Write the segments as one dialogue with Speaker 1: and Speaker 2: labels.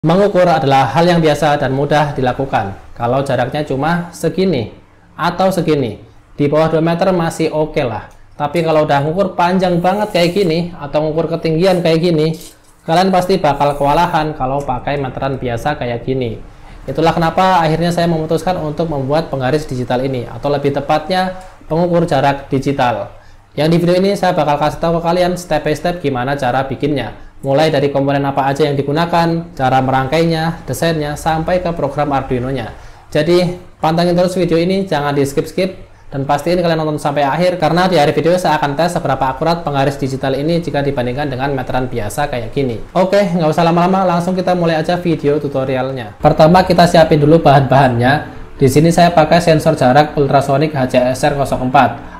Speaker 1: Mengukur adalah hal yang biasa dan mudah dilakukan. Kalau jaraknya cuma segini atau segini, di bawah 2 meter masih oke lah. Tapi kalau udah ngukur panjang banget kayak gini atau ngukur ketinggian kayak gini, kalian pasti bakal kewalahan kalau pakai meteran biasa kayak gini. Itulah kenapa akhirnya saya memutuskan untuk membuat penggaris digital ini, atau lebih tepatnya pengukur jarak digital. Yang di video ini saya bakal kasih tahu ke kalian step by step gimana cara bikinnya. Mulai dari komponen apa aja yang digunakan, cara merangkainya, desainnya, sampai ke program Arduino-nya. Jadi pantengin terus video ini, jangan di skip-skip, dan pastiin kalian nonton sampai akhir, karena di akhir video saya akan tes seberapa akurat penggaris digital ini jika dibandingkan dengan meteran biasa kayak gini. Oke, nggak usah lama-lama, langsung kita mulai aja video tutorialnya. Pertama kita siapin dulu bahan-bahannya. Di sini saya pakai sensor jarak ultrasonic HCSR04,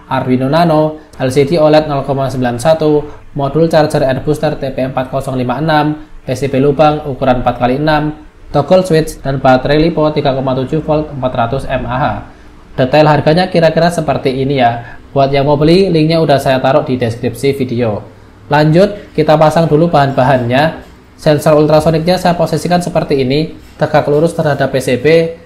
Speaker 1: Arduino Nano, LCD OLED 0,91, modul charger and booster TP4056, PCB lubang ukuran 4x6, toggle switch, dan baterai LiPo 3,7 volt 400 mAh. Detail harganya kira-kira seperti ini ya. Buat yang mau beli, linknya udah saya taruh di deskripsi video. Lanjut, kita pasang dulu bahan-bahannya. Sensor ultrasoniknya saya posisikan seperti ini, tegak lurus terhadap PCB.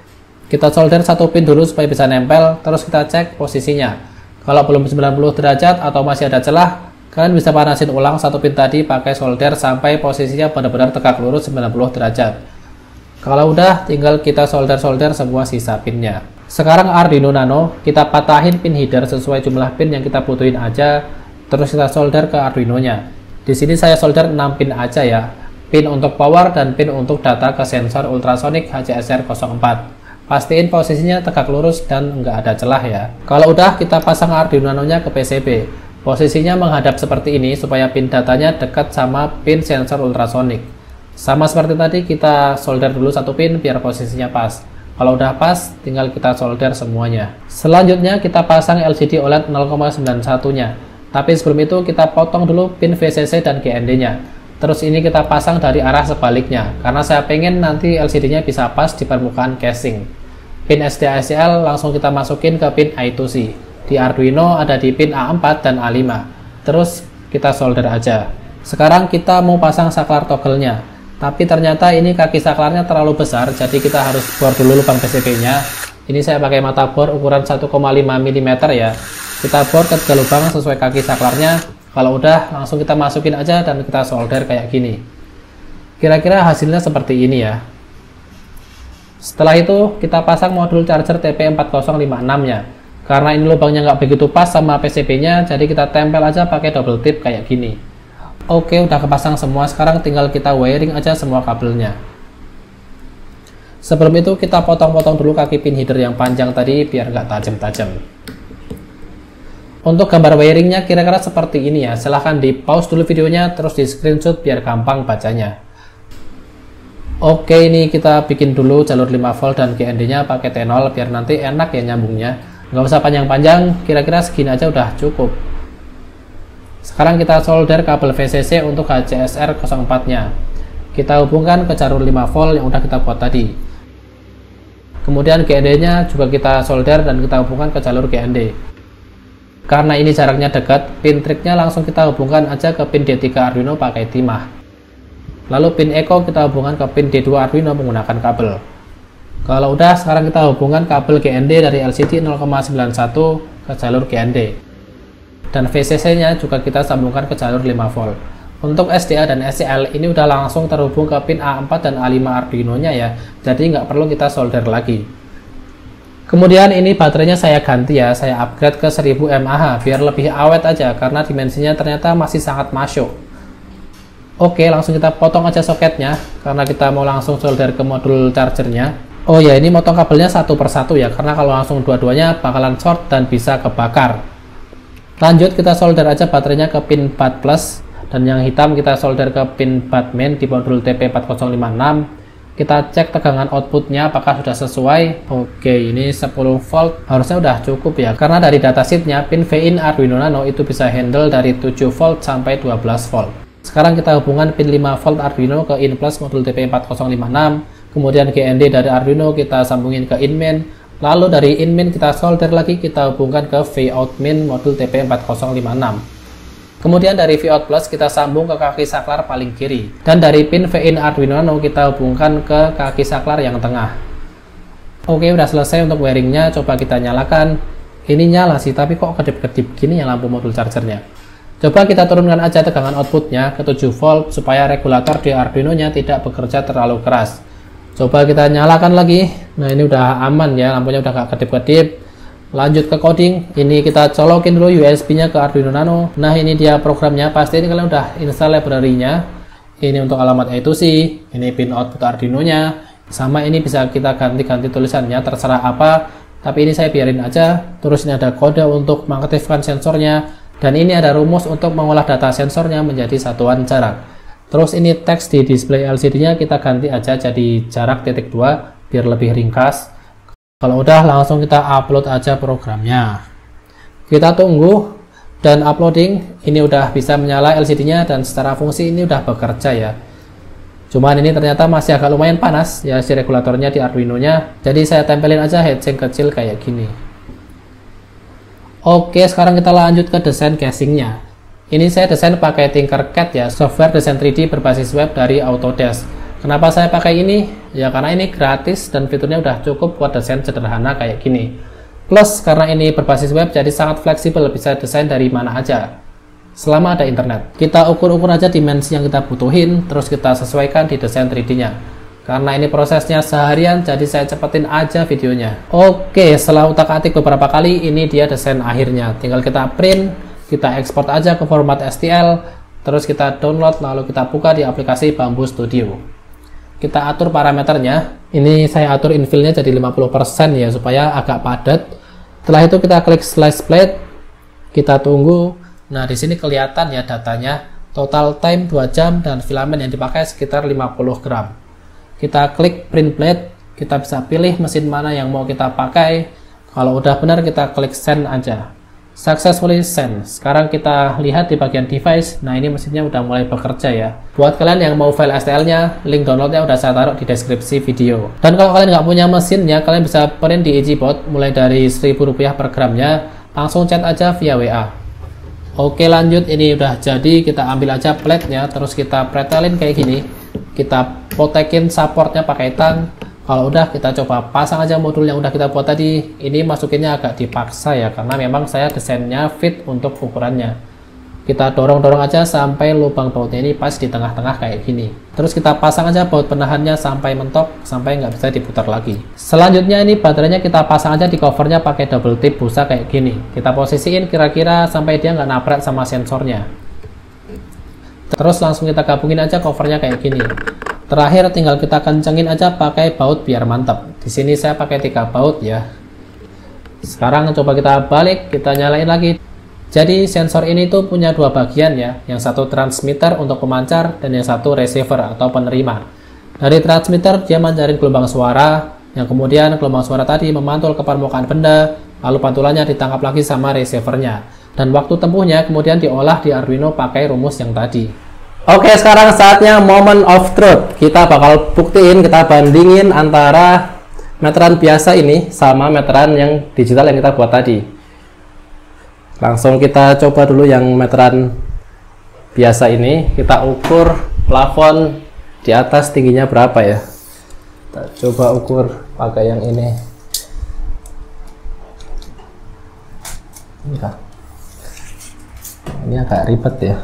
Speaker 1: Kita solder satu pin dulu supaya bisa nempel, terus kita cek posisinya. Kalau belum 90 derajat atau masih ada celah, kalian bisa panasin ulang satu pin tadi pakai solder sampai posisinya benar-benar tegak lurus 90 derajat. Kalau udah, tinggal kita solder-solder semua sisa pinnya. Sekarang Arduino Nano, kita patahin pin header sesuai jumlah pin yang kita butuhin aja, terus kita solder ke Arduino-nya. Di sini saya solder 6 pin aja ya, pin untuk power dan pin untuk data ke sensor ultrasonic HCSR04. Pastiin posisinya tegak lurus dan nggak ada celah ya. Kalau udah, kita pasang Arduino Nano-nya ke PCB. Posisinya menghadap seperti ini supaya pin datanya dekat sama pin sensor ultrasonik. Sama seperti tadi, kita solder dulu satu pin biar posisinya pas. Kalau udah pas, tinggal kita solder semuanya. Selanjutnya kita pasang LCD OLED 0,91-nya. Tapi sebelum itu kita potong dulu pin VCC dan GND-nya. Terus ini kita pasang dari arah sebaliknya, karena saya pengen nanti LCD-nya bisa pas di permukaan casing. Pin SDACL langsung kita masukin ke pin I2C. Di Arduino ada di pin A4 dan A5. Terus kita solder aja. Sekarang kita mau pasang saklar toggle-nya. Tapi ternyata ini kaki saklarnya terlalu besar, jadi kita harus bor dulu lubang PCB-nya. Ini saya pakai mata bor ukuran 1,5 mm ya. Kita bor ke 3 lubang sesuai kaki saklarnya. Kalau udah, langsung kita masukin aja dan kita solder kayak gini. Kira-kira hasilnya seperti ini ya. Setelah itu, kita pasang modul charger TP4056-nya. Karena ini lubangnya nggak begitu pas sama PCB-nya, jadi kita tempel aja pakai double tip kayak gini. Oke, udah kepasang semua, sekarang tinggal kita wiring aja semua kabelnya. Sebelum itu, kita potong-potong dulu kaki pin header yang panjang tadi biar nggak tajam-tajam. Untuk gambar wiringnya kira-kira seperti ini ya. Silahkan di pause dulu videonya, terus di screenshot biar gampang bacanya. Oke, ini kita bikin dulu jalur 5 volt dan GND nya pakai T0 biar nanti enak ya nyambungnya. Nggak usah panjang-panjang, kira-kira segini aja udah cukup. Sekarang kita solder kabel VCC untuk HCSR04 nya. Kita hubungkan ke jalur 5 volt yang udah kita buat tadi. Kemudian GND nya juga kita solder dan kita hubungkan ke jalur GND. Karena ini jaraknya dekat, pin triknya langsung kita hubungkan aja ke pin D3 Arduino pakai timah. Lalu pin echo kita hubungkan ke pin D2 Arduino menggunakan kabel. Kalau udah, sekarang kita hubungkan kabel GND dari LCD 0,91 ke jalur GND. Dan VCC-nya juga kita sambungkan ke jalur 5 volt. Untuk SDA dan SCL ini udah langsung terhubung ke pin A4 dan A5 Arduino-nya ya, jadi nggak perlu kita solder lagi. Kemudian ini baterainya saya ganti ya, saya upgrade ke 1000 mAh biar lebih awet aja karena dimensinya ternyata masih sangat masuk. Oke, langsung kita potong aja soketnya karena kita mau langsung solder ke modul chargernya. Oh ya, ini motong kabelnya satu persatu ya, karena kalau langsung dua-duanya bakalan short dan bisa kebakar. Lanjut kita solder aja baterainya ke pin batt plus, dan yang hitam kita solder ke pin batt main di modul TP4056. Kita cek tegangan outputnya apakah sudah sesuai. Oke, ini 10 volt harusnya udah cukup ya, karena dari datasheetnya pin V-in Arduino Nano itu bisa handle dari 7 volt sampai 12 volt. Sekarang kita hubungkan pin 5 volt Arduino ke in plus modul TP4056, kemudian GND dari Arduino kita sambungin ke in main, lalu dari in main kita solder lagi, kita hubungkan ke V out main modul TP4056. Kemudian dari Vout plus kita sambung ke kaki saklar paling kiri. Dan dari pin V-in Arduino Nano kita hubungkan ke kaki saklar yang tengah. Oke, udah selesai untuk wiringnya. Coba kita nyalakan. Ini nyala sih, tapi kok kedip-kedip gini ya lampu modul chargernya. Coba kita turunkan aja tegangan outputnya ke 7 volt supaya regulator di Arduino nya tidak bekerja terlalu keras. Coba kita nyalakan lagi. Nah, ini udah aman ya, lampunya udah gak kedip-kedip. Lanjut ke coding. Ini kita colokin dulu USB-nya ke Arduino Nano. Nah, ini dia programnya. Pasti ini kalian udah install library-nya. Ini untuk alamat I2C, ini pin output Arduino-nya. Sama ini bisa kita ganti-ganti tulisannya, terserah apa. Tapi ini saya biarin aja. Terus ini ada kode untuk mengaktifkan sensornya. Dan ini ada rumus untuk mengolah data sensornya menjadi satuan jarak. Terus ini teks di display LCD-nya kita ganti aja jadi jarak titik 2 biar lebih ringkas. Kalau udah langsung kita upload aja programnya. Kita tunggu dan uploading. Ini udah bisa menyala LCD-nya dan secara fungsi ini udah bekerja ya. Cuman ini ternyata masih agak lumayan panas ya si regulatornya di Arduino-nya. Jadi saya tempelin aja heatsink kecil kayak gini. Oke, sekarang kita lanjut ke desain casingnya. Ini saya desain pakai Tinkercad ya, software desain 3D berbasis web dari Autodesk. Kenapa saya pakai ini? Ya karena ini gratis dan fiturnya udah cukup buat desain sederhana kayak gini. Plus karena ini berbasis web jadi sangat fleksibel, bisa desain dari mana aja selama ada internet. Kita ukur-ukur aja dimensi yang kita butuhin, terus kita sesuaikan di desain 3D-nya. Karena ini prosesnya seharian, jadi saya cepetin aja videonya. Oke, setelah utak-atik beberapa kali, ini dia desain akhirnya. Tinggal kita print, kita ekspor aja ke format STL, terus kita download, lalu kita buka di aplikasi Bamboo Studio. Kita atur parameternya. Ini saya atur infillnya jadi 50% ya supaya agak padat. Setelah itu kita klik slice plate, kita tunggu. Nah, di sini kelihatan ya datanya. Total time 2 jam dan filament yang dipakai sekitar 50 gram. Kita klik print plate, kita bisa pilih mesin mana yang mau kita pakai. Kalau udah benar kita klik send aja. Successfully send. Sekarang kita lihat di bagian device. Nah, ini mesinnya udah mulai bekerja ya. Buat kalian yang mau file STL-nya, link downloadnya udah saya taruh di deskripsi video. Dan kalau kalian nggak punya mesinnya, kalian bisa print di EasyBot mulai dari Rp1.000 per gramnya. Langsung chat aja via WA. Oke, lanjut. Ini udah jadi. Kita ambil aja plate-nya, terus kita pretelin kayak gini. Kita potekin supportnya pakai tang. Kalau udah, kita coba pasang aja modul yang udah kita buat tadi. Ini masukinnya agak dipaksa ya, karena memang saya desainnya fit untuk ukurannya. Kita dorong-dorong aja sampai lubang bautnya ini pas di tengah-tengah kayak gini. Terus kita pasang aja baut penahannya sampai mentok, sampai nggak bisa diputar lagi. Selanjutnya ini baterainya kita pasang aja di covernya pakai double tip busa kayak gini. Kita posisiin kira-kira sampai dia nggak nabrak sama sensornya. Terus langsung kita gabungin aja covernya kayak gini. Terakhir tinggal kita kencengin aja pakai baut biar mantap. Di sini saya pakai 3 baut ya. Sekarang coba kita balik, kita nyalain lagi. Jadi sensor ini tuh punya 2 bagian ya. Yang satu transmitter untuk pemancar dan yang satu receiver atau penerima. Dari transmitter dia mancarin gelombang suara, yang kemudian gelombang suara tadi memantul ke permukaan benda, lalu pantulannya ditangkap lagi sama receivernya. Dan waktu tempuhnya kemudian diolah di Arduino pakai rumus yang tadi. Oke, sekarang saatnya moment of truth. Kita bakal buktiin, kita bandingin antara meteran biasa ini sama meteran yang digital yang kita buat tadi. Langsung kita coba dulu yang meteran biasa ini. Kita ukur plafon di atas tingginya berapa ya. Kita coba ukur pakai yang ini. Ini agak ribet ya.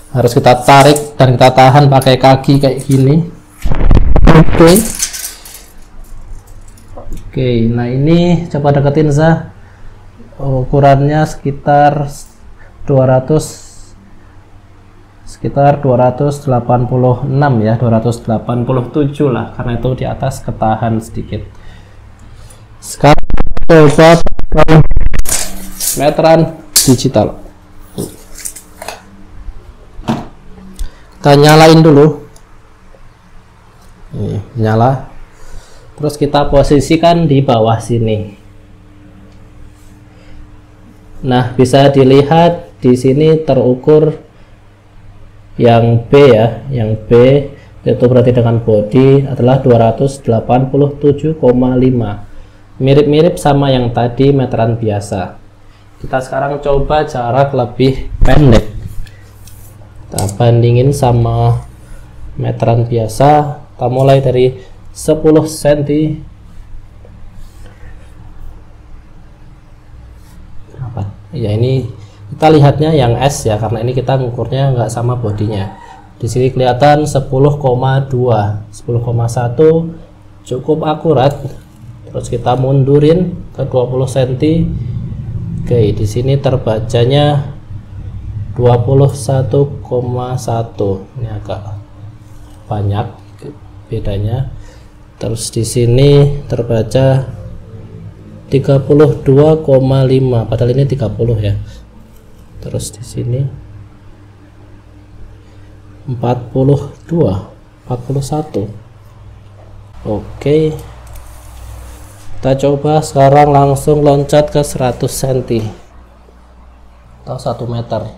Speaker 1: Harus kita tarik dan kita tahan pakai kaki kayak gini. Oke, nah ini coba deketin Zah. Ukurannya sekitar 286 ya, 287 lah, karena itu di atas ketahan sedikit. Sekarang coba pakai meteran digital. Kita nyalain dulu. Nih, nyala. Terus kita posisikan di bawah sini. Nah, bisa dilihat di sini terukur yang B ya, yang B itu berarti dengan body adalah 287,5. Mirip-mirip sama yang tadi meteran biasa. Kita sekarang coba jarak lebih pendek. Kita bandingin sama meteran biasa. Kita mulai dari 10 cm. Ya, ini kita lihatnya yang S ya, karena ini kita ngukurnya nggak sama bodinya. Di sini kelihatan 10,2, 10,1 cukup akurat. Terus kita mundurin ke 20 cm. Oke, di sini terbacanya 21,1. Ini agak banyak bedanya. Terus di sini terbaca 32,5, padahal ini 30 ya. Terus di sini 41. Oke, kita coba sekarang langsung loncat ke 100 cm atau 1 meter.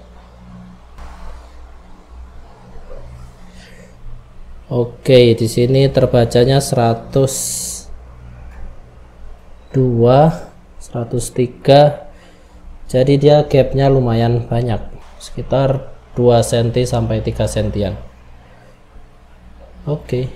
Speaker 1: Oke, di sini terbacanya 102, 103. Jadi dia gapnya lumayan banyak, sekitar 2 cm sampai 3 cm. Oke.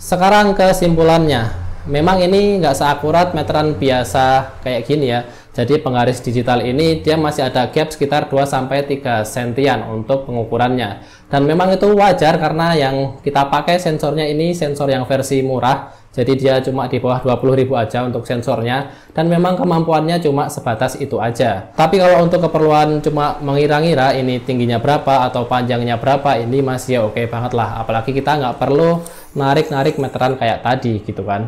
Speaker 1: Sekarang kesimpulannya, memang ini nggak seakurat meteran biasa kayak gini ya. Jadi penggaris digital ini dia masih ada gap sekitar 2 sampai 3 sentian untuk pengukurannya. Dan memang itu wajar karena yang kita pakai sensornya ini sensor yang versi murah. Jadi dia cuma di bawah 20.000 aja untuk sensornya, dan memang kemampuannya cuma sebatas itu aja. Tapi kalau untuk keperluan cuma mengira-ngira ini tingginya berapa atau panjangnya berapa, ini masih oke banget lah. Apalagi kita nggak perlu narik-narik meteran kayak tadi gitu kan.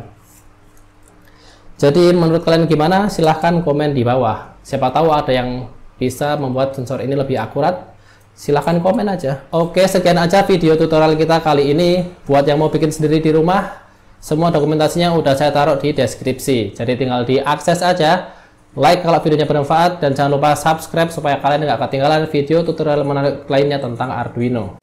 Speaker 1: Jadi menurut kalian gimana? Silahkan komen di bawah. Siapa tahu ada yang bisa membuat sensor ini lebih akurat. Silahkan komen aja. Oke, sekian aja video tutorial kita kali ini. Buat yang mau bikin sendiri di rumah, semua dokumentasinya udah saya taruh di deskripsi. Jadi tinggal diakses aja. Like kalau videonya bermanfaat, dan jangan lupa subscribe supaya kalian nggak ketinggalan video tutorial menarik lainnya tentang Arduino.